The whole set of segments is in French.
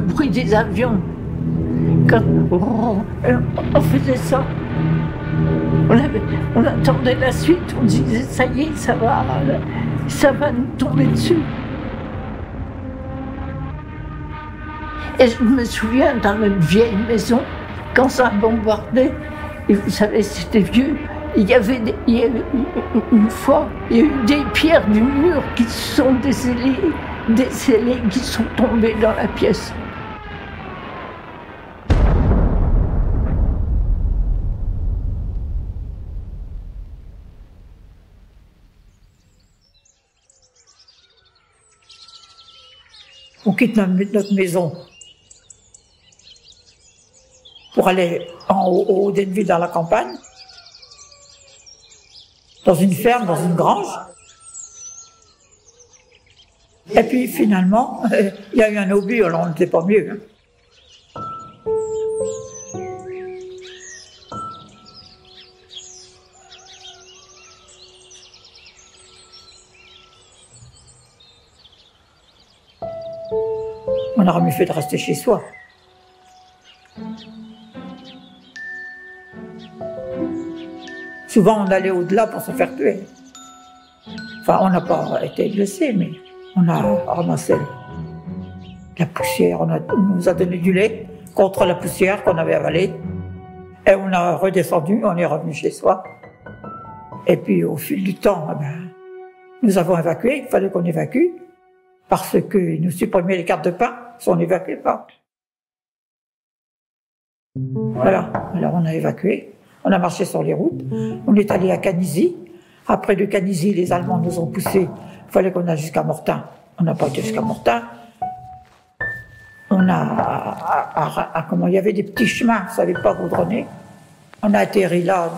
bruit des avions. Quand on faisait ça, on attendait la suite, on disait ça y est, ça va nous tomber dessus. Et je me souviens dans notre vieille maison, quand ça bombardait, et vous savez, c'était vieux, il y avait une fois, il y a eu des pierres du mur qui se sont décellées, qui sont tombées dans la pièce. On quitte notre maison pour aller en haut d'une ville dans la campagne, dans une ferme, dans une grange. Et puis finalement, il y a eu un obus, alors on n'était pas mieux. On aurait mieux fait de rester chez soi. Souvent, on allait au-delà pour se faire tuer. Enfin, on n'a pas été blessé, mais on a ramassé la poussière. On nous a donné du lait contre la poussière qu'on avait avalée. Et on a redescendu, on est revenu chez soi. Et puis, au fil du temps, nous avons évacué. Il fallait qu'on évacue parce qu'ils nous supprimaient les cartes de pain si on n'évacuait pas. Voilà, alors on a évacué. On a marché sur les routes, on est allé à Canisy. Après de Canisy, les Allemands nous ont poussés. Il fallait qu'on aille jusqu'à Mortain. On n'a pas été jusqu'à Mortain. On a, comment, il y avait des petits chemins, on ne savait pas goudronner. On a atterri là,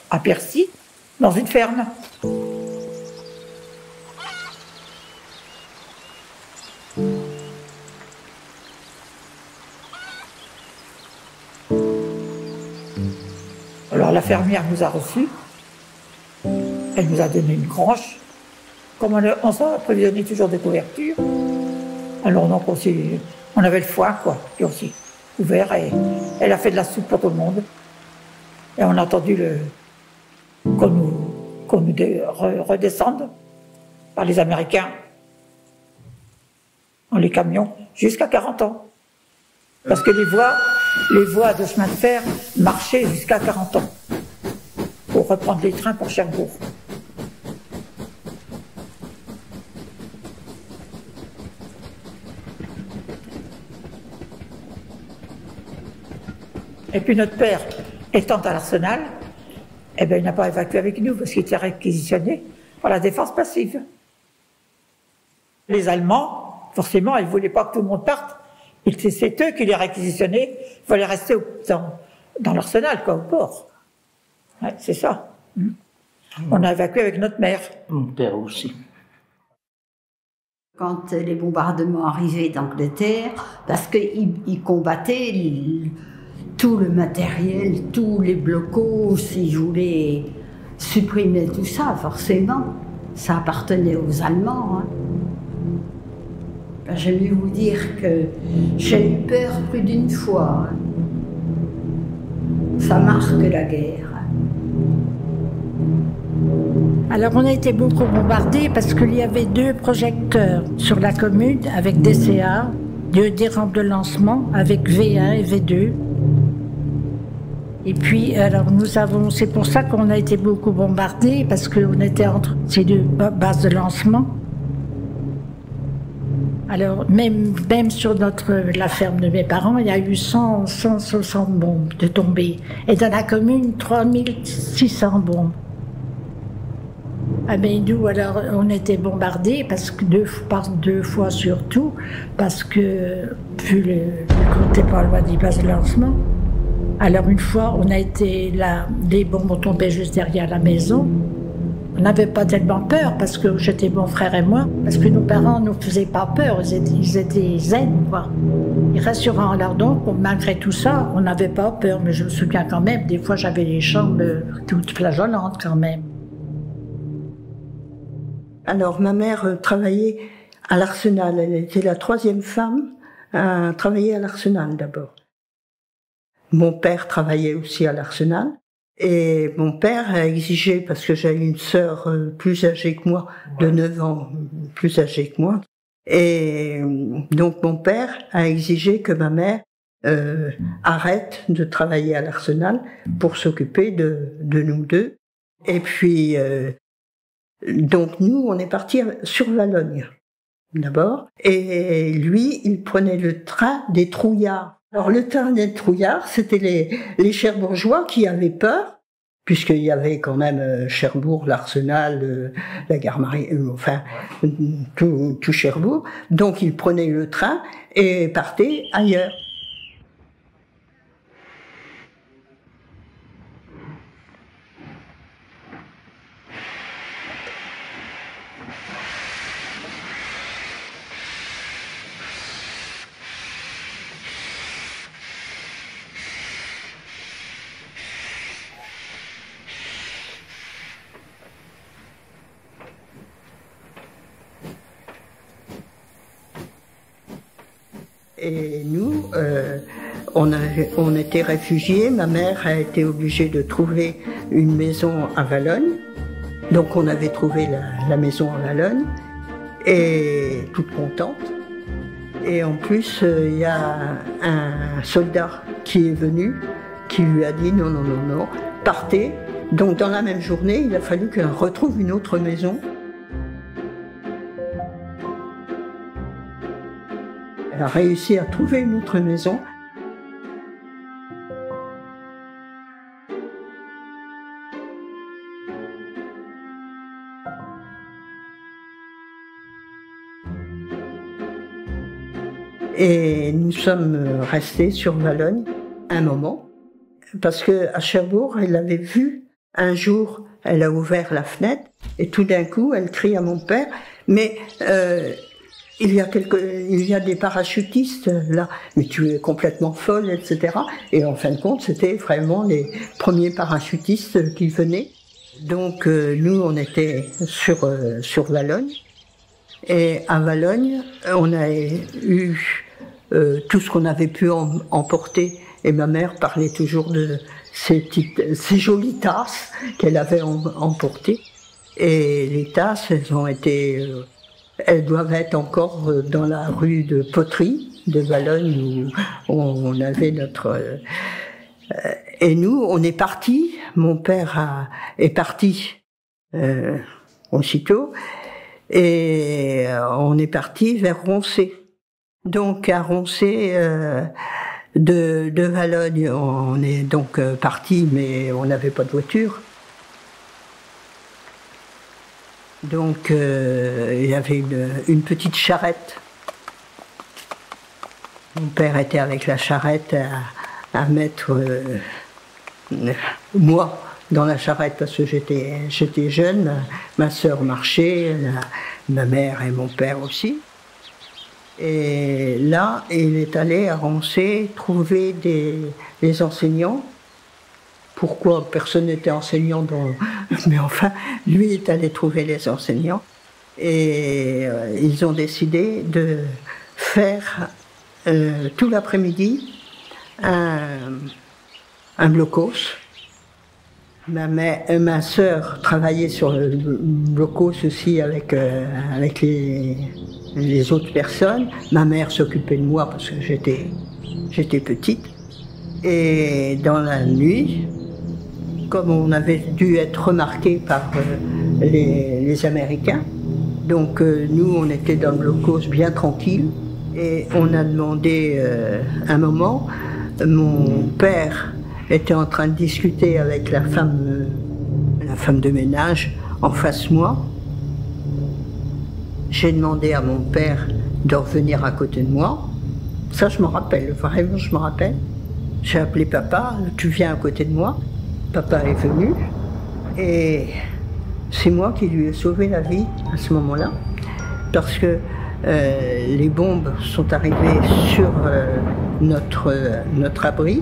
à Percy, dans une ferme. Alors la fermière nous a reçus, elle nous a donné une grange. Comme on s'en approvisionnait toujours des couvertures, alors donc aussi, on avait le foin, quoi, qui aussi ouvert, et elle a fait de la soupe pour tout le monde. Et on a attendu qu'on nous redescende par les Américains, dans les camions, jusqu'à 40 ans. Parce que les voies de chemin de fer marchaient jusqu'à 40 ans pour reprendre les trains pour Cherbourg. Et puis notre père, étant à l'Arsenal, eh ben, il n'a pas évacué avec nous parce qu'il était réquisitionné par la défense passive. Les Allemands, forcément, ils ne voulaient pas que tout le monde parte. C'est eux qui les réquisitionnaient. Il fallait rester dans l'Arsenal, quoi, au port. Ouais, c'est ça. On a évacué avec notre mère. Mon père aussi. Quand les bombardements arrivaient d'Angleterre, parce qu'ils combattaient tout le matériel, tous les blocos, ils voulaient supprimer tout ça, forcément. Ça appartenait aux Allemands. Hein. J'ai mieux vous dire que j'ai eu peur plus d'une fois. Hein. Ça marque la guerre. Alors on a été beaucoup bombardés parce qu'il y avait 2 projecteurs sur la commune avec DCA, des rampes de lancement avec V1 et V2. Et puis, alors c'est pour ça qu'on a été beaucoup bombardés, parce qu'on était entre ces 2 bases de lancement. Alors, même sur la ferme de mes parents, il y a eu 160 bombes de tombées. Et dans la commune, 3600 bombes. Ah ben nous, alors, on était bombardés, parce que deux fois surtout, parce que, vu qu'on n'était pas loin des bases de lancement, alors une fois, on a été là, les bombes ont tombé juste derrière la maison. On n'avait pas tellement peur, parce que j'étais mon frère et moi, parce que nos parents ne nous faisaient pas peur, ils étaient zen, quoi. Et rassurants. Alors donc, malgré tout ça, on n'avait pas peur, mais je me souviens quand même, des fois j'avais les jambes toutes flageolantes quand même. Alors ma mère travaillait à l'Arsenal, elle était la 3e femme à travailler à l'Arsenal d'abord. Mon père travaillait aussi à l'Arsenal. Et mon père a exigé, parce que j'avais une sœur plus âgée que moi, de 9 ans plus âgée que moi, et donc mon père a exigé que ma mère arrête de travailler à l'Arsenal pour s'occuper de nous deux. Et puis, donc nous, on est partis sur Valognes, d'abord, et lui, il prenait le train des Trouillards. Alors le train des Trouillards, c'était les Cherbourgeois qui avaient peur, puisqu'il y avait quand même Cherbourg, l'Arsenal, la gare Marie, enfin tout Cherbourg. Donc ils prenaient le train et partaient ailleurs. Et nous, on était réfugiés. Ma mère a été obligée de trouver une maison à Valognes. Donc on avait trouvé la maison à Valognes, et toute contente. Et en plus, il y a un soldat qui est venu, qui lui a dit non, non, non, non, partez. Donc dans la même journée, il a fallu qu'elle retrouve une autre maison. Elle a réussi à trouver une autre maison. Et nous sommes restés sur Valognes un moment, parce qu'à Cherbourg, elle avait vu un jour, elle a ouvert la fenêtre, et tout d'un coup, elle crie à mon père, mais il y a des parachutistes là, mais tu es complètement folle, etc. Et en fin de compte, c'était vraiment les premiers parachutistes qui venaient. Donc nous, on était sur Valognes. Et à Valognes, on a eu tout ce qu'on avait pu emporter. Et ma mère parlait toujours de ces jolies tasses qu'elle avait emportées. Et les tasses, elles doivent être encore dans la rue de Poterie de Valognes où on avait notre... et nous, on est partis, mon père est parti aussitôt, et on est parti vers Roncé. Donc à Roncé, de Valognes, on est donc parti, mais on n'avait pas de voiture. Donc il y avait une petite charrette. Mon père était avec la charrette à mettre moi dans la charrette parce que j'étais jeune. Ma sœur marchait, ma mère et mon père aussi. Et là, il est allé à Roncé trouver des enseignants. Pourquoi personne n'était enseignant mais enfin, lui est allé trouver les enseignants. Et ils ont décidé de faire tout l'après-midi un blocos. Ma sœur travaillait sur le blocos aussi avec les autres personnes. Ma mère s'occupait de moi parce que j'étais petite. Et dans la nuit, comme on avait dû être remarqué par les Américains, donc nous on était dans le blocos bien tranquille, et on a demandé un moment, mon père était en train de discuter avec la femme de ménage en face de moi. J'ai demandé à mon père de revenir à côté de moi. Ça, je me rappelle, vraiment, je me rappelle. J'ai appelé papa, tu viens à côté de moi. Papa est venu et c'est moi qui lui ai sauvé la vie à ce moment-là, parce que les bombes sont arrivées sur notre abri.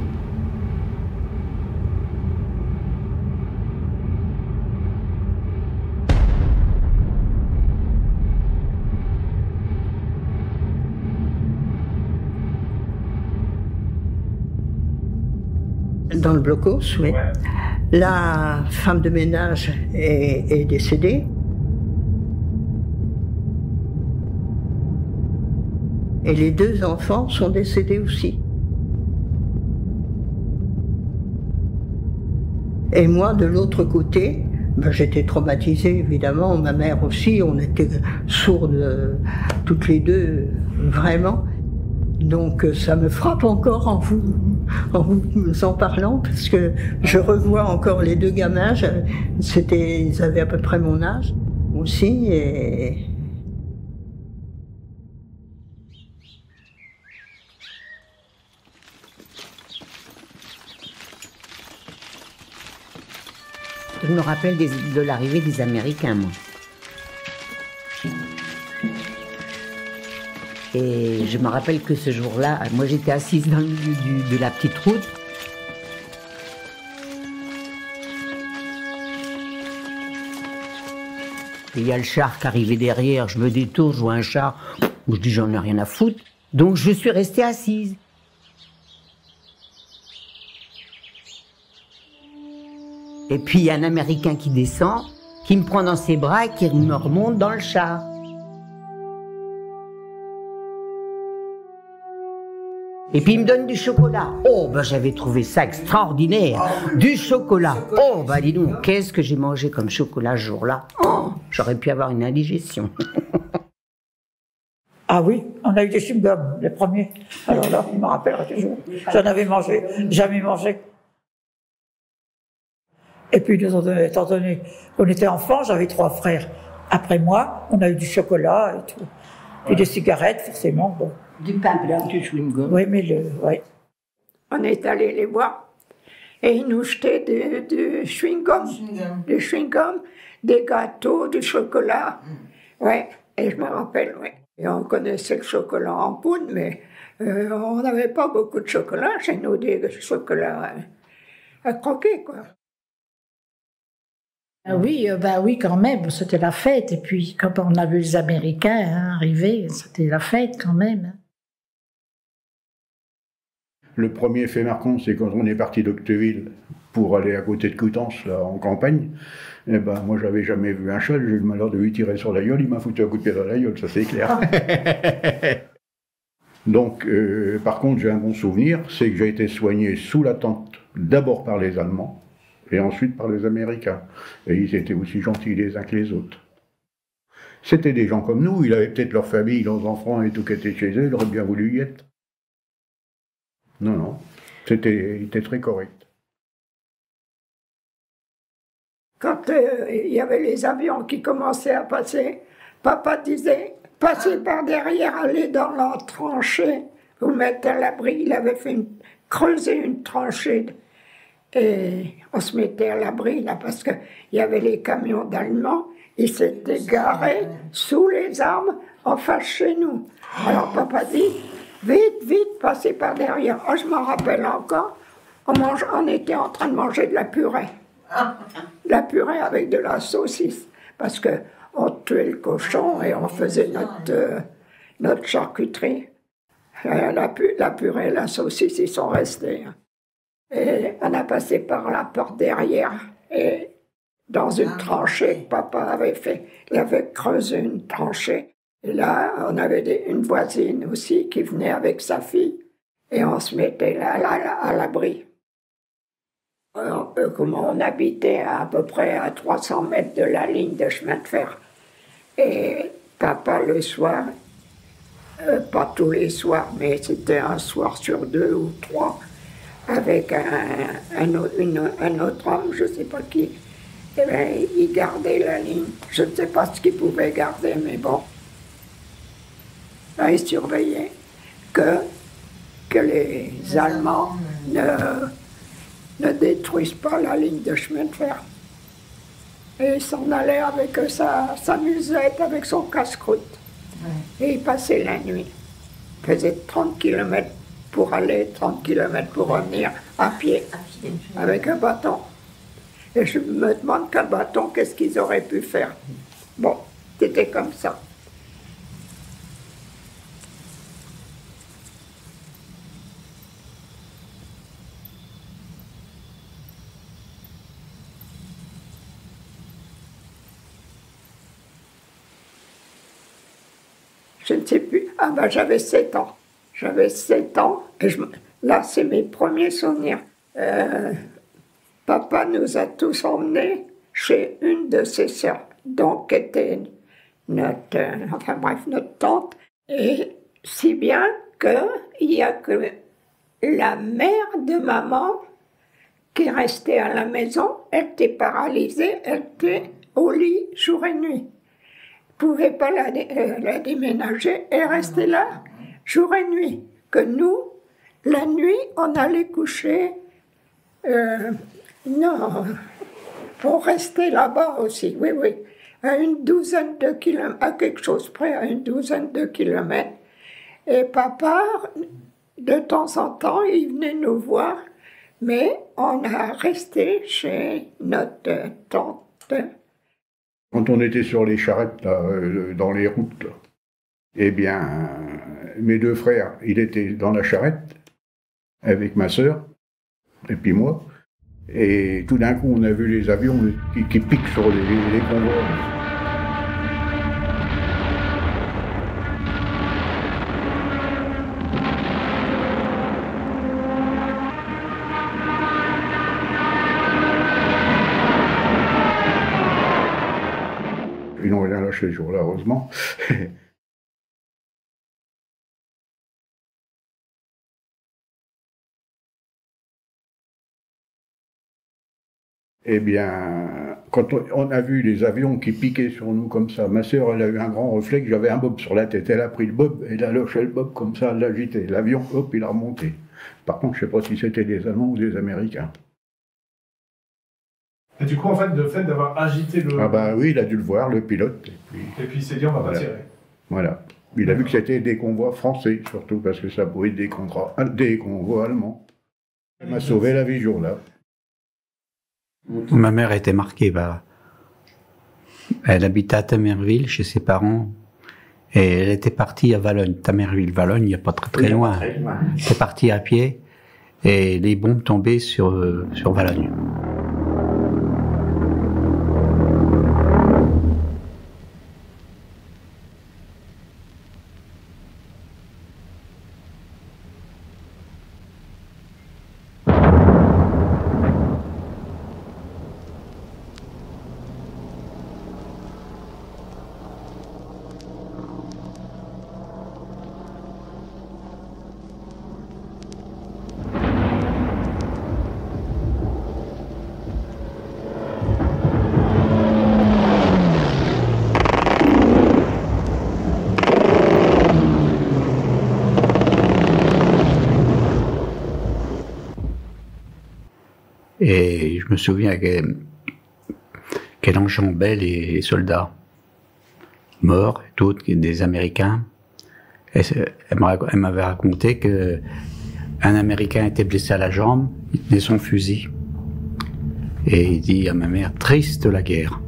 Dans le blocos, oui. La femme de ménage est décédée. Et les 2 enfants sont décédés aussi. Et moi, de l'autre côté, ben, j'étais traumatisée, évidemment. Ma mère aussi, on était sourdes toutes les deux, vraiment. Donc ça me frappe encore en vous en parlant, parce que je revois encore les 2 gamins. Ils avaient à peu près mon âge aussi. Et je me rappelle de l'arrivée des Américains, moi. Et je me rappelle que ce jour-là, moi j'étais assise dans le milieu de la petite route. Et il y a le char qui arrivait derrière, je me détourne, je vois un char, je dis j'en ai rien à foutre. Donc je suis restée assise. Et puis il y a un Américain qui descend, qui me prend dans ses bras et qui me remonte dans le char. Et puis il me donne du chocolat. Oh, ben j'avais trouvé ça extraordinaire. Du chocolat. Oh, ben dis donc, qu'est-ce que j'ai mangé comme chocolat ce jour-là. Oh, j'aurais pu avoir une indigestion. Ah oui, on a eu des chewing-gums, les premiers. Alors là, je me rappellerai toujours. J'en avais mangé, jamais mangé. Et puis, étant donné qu'on était enfants, j'avais 3 frères. Après moi, on a eu du chocolat et tout. Puis des cigarettes, forcément, bon. Du pain blanc. Du chewing-gum. Oui, mais oui. On est allé les voir et ils nous jetaient du chewing-gum, du chewing-gum, des gâteaux, du chocolat. Ouais, et je me rappelle, oui. Et on connaissait le chocolat en poudre, mais on n'avait pas beaucoup de chocolat chez nous, des chocolats à croquer, quoi. Oui, bah oui, quand même, c'était la fête. Et puis, quand on a vu les Américains arriver, c'était la fête quand même. Le premier fait marquant, c'est quand on est parti d'Octeville pour aller à côté de Coutances, là, en campagne. Eh ben, moi, j'avais jamais vu un cheval, j'ai eu le malheur de lui tirer sur la gueule, il m'a foutu un coup de pied dans la gueule, ça c'est clair. Donc, par contre, j'ai un bon souvenir, c'est que j'ai été soigné sous la tente, d'abord par les Allemands, et ensuite par les Américains. Et ils étaient aussi gentils les uns que les autres. C'était des gens comme nous, ils avaient peut-être leur famille, leurs enfants et tout qui étaient chez eux, ils auraient bien voulu y être. Non, non, il était très correct. Quand il y avait les avions qui commençaient à passer, papa disait, passez par derrière, allez dans la tranchée, vous mettez à l'abri. Il avait creusé une tranchée et on se mettait à l'abri là parce qu'il y avait les camions d'Allemands, ils s'étaient garés sous les arbres en face chez nous. Alors papa dit, vite, vite, passez par derrière. Oh, je m'en rappelle encore, on était en train de manger de la purée. La purée avec de la saucisse, parce qu'on tuait le cochon et on faisait notre charcuterie. La purée et la saucisse, ils sont restés. Et on a passé par la porte derrière, et dans une tranchée que papa avait fait, il avait creusé une tranchée. Et là, on avait une voisine aussi qui venait avec sa fille, et on se mettait là à l'abri. Comme on habitait à peu près à 300 mètres de la ligne de chemin de fer. Et papa, le soir, pas tous les soirs, mais c'était un soir sur 2 ou 3, avec un autre homme, je ne sais pas qui, eh bien, il gardait la ligne. Je ne sais pas ce qu'il pouvait garder, mais bon. Là, il surveillait que les Allemands ne détruisent pas la ligne de chemin de fer. Et il s'en allait avec sa musette, avec son casse-croûte. Ouais. Et il passait la nuit. Il faisait 30 km pour aller, 30 km pour revenir, à pied, avec un bâton. Et je me demande qu'un bâton, qu'est-ce qu'ils auraient pu faire. Bon, c'était comme ça. je ne sais plus. Ah ben j'avais 7 ans. J'avais 7 ans, et là c'est mes premiers souvenirs. Papa nous a tous emmenés chez une de ses sœurs, donc qui était notre tante. Et si bien qu'il n'y a que la mère de maman qui restait à la maison. Elle était paralysée, elle était au lit jour et nuit. Ne pouvait pas la déménager, elle restait là jour et nuit. Que nous, la nuit, on allait coucher. Non, on restait là-bas aussi, oui, oui. À une douzaine de kilomètres, à quelque chose près, à une douzaine de kilomètres. Et papa, de temps en temps, il venait nous voir, mais on a resté chez notre tante. Quand on était sur les charrettes, là, dans les routes, là, eh bien, mes 2 frères, il était dans la charrette, avec ma sœur, et puis moi. Et tout d'un coup, on a vu les avions qui piquent sur les convois. Ils n'ont rien lâché ce jour-là, heureusement. Eh bien, quand on a vu les avions qui piquaient sur nous comme ça, ma sœur, elle a eu un grand réflexe, j'avais un bob sur la tête, elle a pris le bob, elle a lâché le bob comme ça, elle l'a agité. L'avion, hop, il a remonté. Par contre, je ne sais pas si c'était des Allemands ou des Américains. Et du coup, en fait, le fait d'avoir agité le... Ah bah oui, il a dû le voir, le pilote. Et puis il s'est dit, on va pas tirer. Voilà. Il a vu que c'était des convois français, surtout, parce que ça pouvait être des convois allemands. Il m'a sauvé la vie ce jour-là. Ma mère était marquée. Elle habitait à Tamerville chez ses parents et elle était partie à Valognes. Tamerville, Valognes, il n'y a pas très loin. Elle était partie à pied et les bombes tombaient sur Valognes. Et je me souviens qu'elle enjambait les soldats morts, d'autres, des Américains. Et elle m'avait raconté qu'un Américain était blessé à la jambe, il tenait son fusil. Et il dit à ma mère, triste la guerre.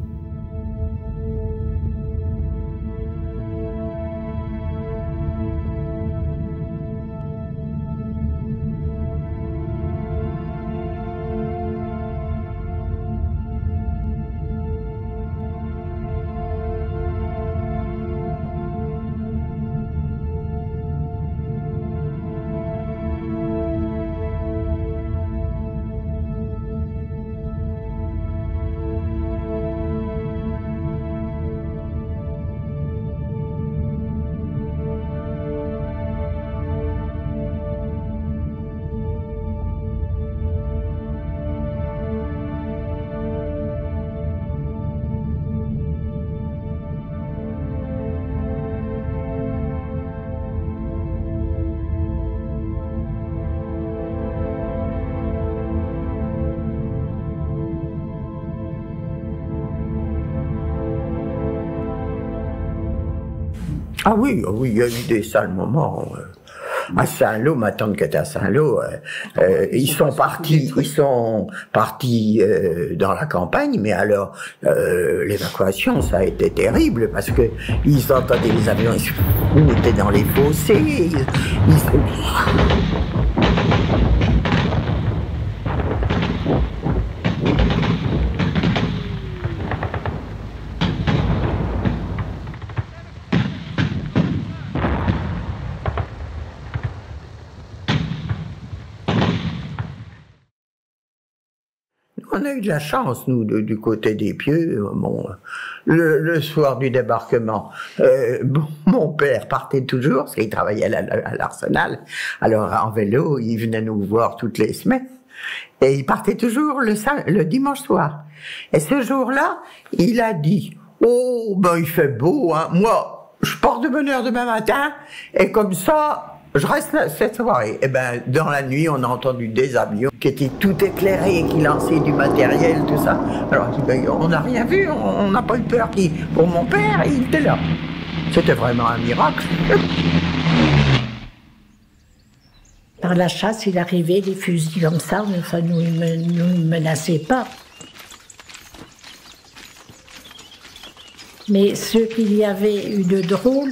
Ah oui, il y a eu des sales moments. À Saint-Lô, ma tante qui était à Saint-Lô, ils sont partis dans la campagne, mais alors l'évacuation, ça a été terrible parce que ils entendaient les avions, ils se mettaient dans les fossés. On a eu de la chance, nous, du côté des Pieux. Bon, le soir du débarquement, mon père partait toujours, parce qu'il travaillait à l'Arsenal. Alors, en vélo, il venait nous voir toutes les semaines. Et il partait toujours le dimanche soir. Et ce jour-là, il a dit, « Oh, ben il fait beau, hein. Moi, je pars de bonne heure demain matin, et comme ça... je reste cette soirée. » Et ben, dans la nuit, on a entendu des avions qui étaient tout éclairés, qui lançaient du matériel, tout ça. Alors, on n'a rien vu, on n'a pas eu peur. Pour mon père, il était là. C'était vraiment un miracle. Par la chasse, il arrivait des fusils comme ça, mais enfin, nous, ils ne menaçaient pas. Mais ce qu'il y avait eu de drôle,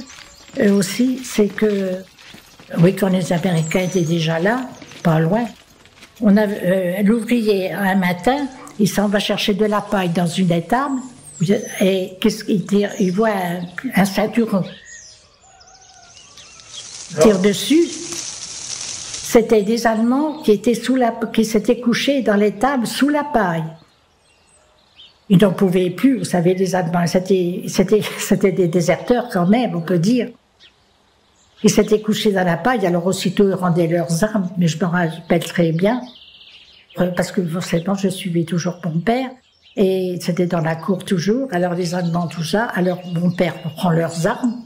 eux aussi, c'est que oui, quand les Américains étaient déjà là, pas loin, l'ouvrier, un matin, il s'en va chercher de la paille dans une étable, et qu'est-ce qu'il tire? Il voit un ceinturon. Il tire dessus. C'était des Allemands qui s'étaient couchés dans l'étable sous la paille. Ils n'en pouvaient plus, vous savez, les Allemands. C'était des déserteurs quand même, on peut dire. Ils s'étaient couchés dans la paille, alors aussitôt ils rendaient leurs armes, mais je me rappelle très bien, parce que forcément je suivais toujours mon père, et c'était dans la cour toujours, alors les Allemands, tout ça, alors mon père prend leurs armes,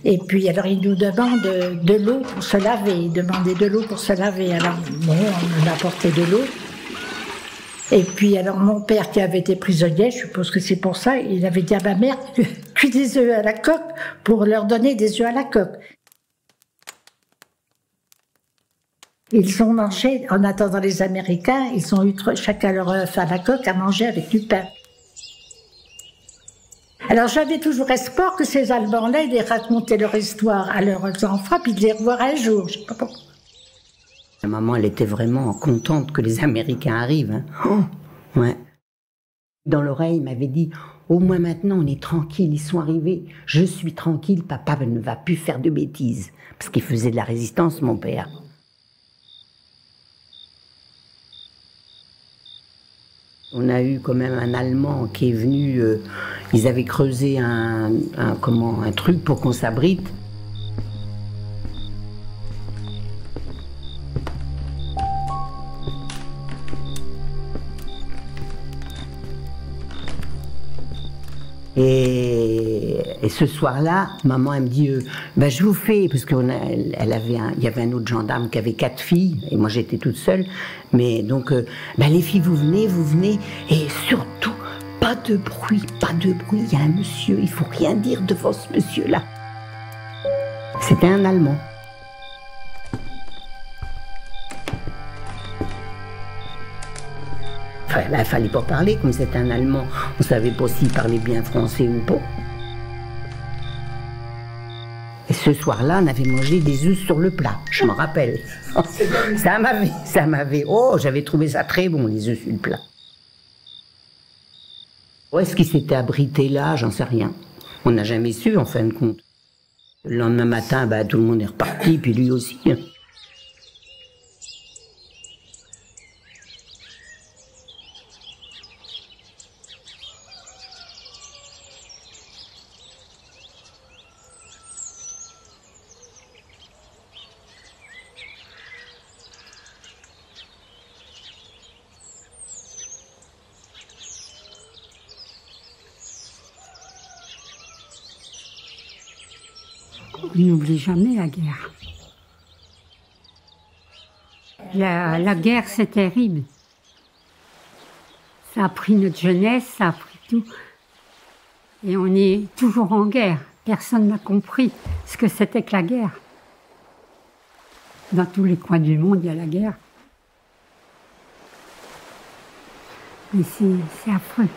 et puis alors il nous demande de l'eau pour se laver, il demandait de l'eau pour se laver, alors bon, on apportait de l'eau. Et puis alors mon père qui avait été prisonnier, je suppose que c'est pour ça, il avait dit à ma mère, cuis des œufs à la coque pour leur donner des œufs à la coque. Ils ont mangé, en attendant les Américains, ils ont eu chacun leur œuf à la coque à manger avec du pain. Alors j'avais toujours espoir que ces Allemands-là, ils racontaient leur histoire à leurs enfants, puis de les revoir un jour, je sais pas pourquoi. La maman, elle était vraiment contente que les Américains arrivent. Hein. Oh, ouais. Dans l'oreille, il m'avait dit, au moins maintenant, on est tranquille, ils sont arrivés. Je suis tranquille, papa ne va plus faire de bêtises. Parce qu'il faisait de la résistance, mon père. On a eu quand même un Allemand qui est venu, ils avaient creusé un truc pour qu'on s'abrite. Et ce soir-là, maman, elle me dit, je vous fais, parce qu'il y avait un autre gendarme qui avait 4 filles, et moi j'étais toute seule, mais donc, les filles, vous venez, et surtout, pas de bruit, il y a un monsieur, il faut rien dire devant ce monsieur-là. C'était un Allemand. Enfin, là, il fallait pas parler, comme c'était un Allemand. On savait pas s'il parlait bien français ou pas. Et ce soir-là, on avait mangé des œufs sur le plat, je me rappelle. Ça m'avait... Oh, j'avais trouvé ça très bon, les œufs sur le plat. Où est-ce qu'il s'était abrité là? J'en sais rien. On n'a jamais su, en fin de compte. Le lendemain matin, tout le monde est reparti, puis lui aussi. On n'oublie jamais la guerre. La guerre, c'est terrible. Ça a pris notre jeunesse, ça a pris tout. Et on est toujours en guerre. Personne n'a compris ce que c'était que la guerre. Dans tous les coins du monde, il y a la guerre. Mais c'est affreux.